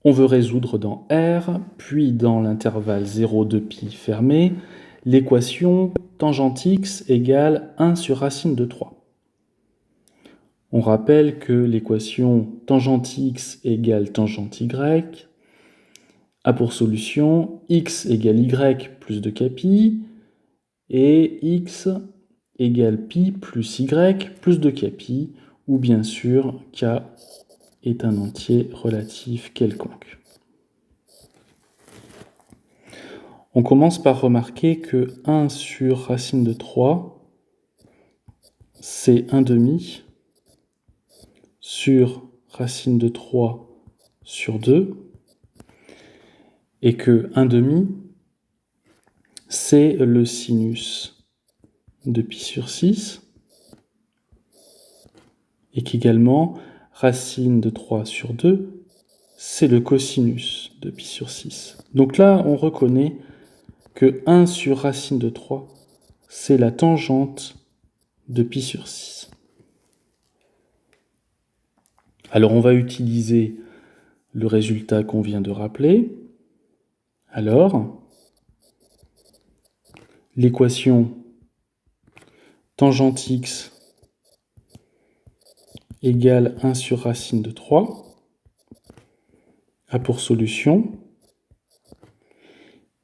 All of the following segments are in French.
On veut résoudre dans R, puis dans l'intervalle 0, 2π fermé, l'équation tangente x égale 1 sur racine de 3. On rappelle que l'équation tangente x égale tangente y a pour solution x égale y plus 2κ et x égale pi plus y plus 2κ, où bien sûr k est un entier relatif quelconque. On commence par remarquer que 1 sur racine de 3, c'est 1/2 sur racine de 3 sur 2, et que 1/2, c'est le sinus de pi sur 6, et qu'également, racine de 3 sur 2, c'est le cosinus de pi sur 6. Donc là, on reconnaît que 1 sur racine de 3, c'est la tangente de pi sur 6. Alors on va utiliser le résultat qu'on vient de rappeler. Alors, l'équation tangente x égale 1 sur racine de 3 a pour solution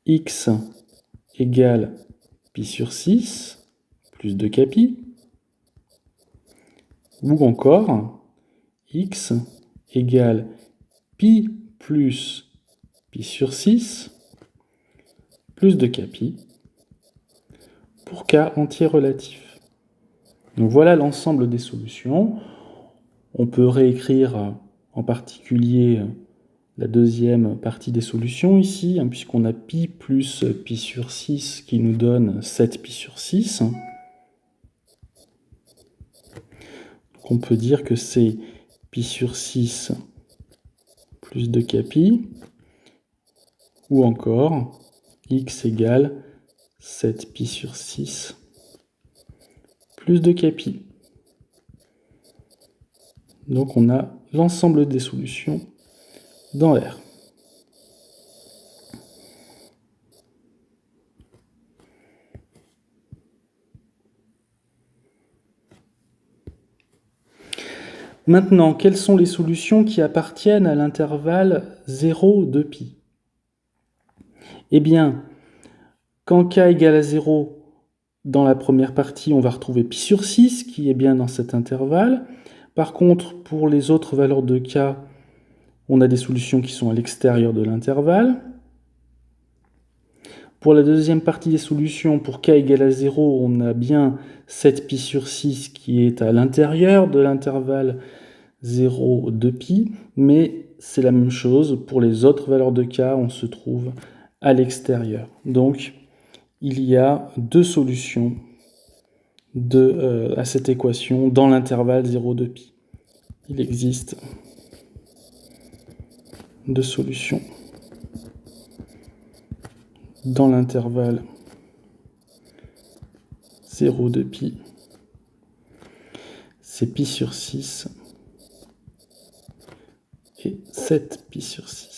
x égale pi sur 6 plus 2κ, ou encore x égale pi plus pi sur 6 plus 2κ pour k entier relatif. Donc voilà l'ensemble des solutions. On peut réécrire en particulier la deuxième partie des solutions ici, puisqu'on a pi plus pi sur 6 qui nous donne 7 pi sur 6. Donc on peut dire que c'est pi sur 6 plus 2κ, ou encore x égale 7 pi sur 6 plus 2κ. Donc on a l'ensemble des solutions dans R. Maintenant, quelles sont les solutions qui appartiennent à l'intervalle 0, 2π? Eh bien, quand k égale à 0, dans la première partie, on va retrouver pi sur 6, qui est bien dans cet intervalle. Par contre, pour les autres valeurs de k, on a des solutions qui sont à l'extérieur de l'intervalle. Pour la deuxième partie des solutions, pour k égale à 0, on a bien 7 pi sur 6 qui est à l'intérieur de l'intervalle 0, 2π, mais c'est la même chose. Pour les autres valeurs de k, on se trouve à l'extérieur. Donc, il y a deux solutions à cette équation dans l'intervalle 0, 2π. Il existe deux solutions dans l'intervalle 0, 2π. C'est pi sur 6 et 7 pi sur 6.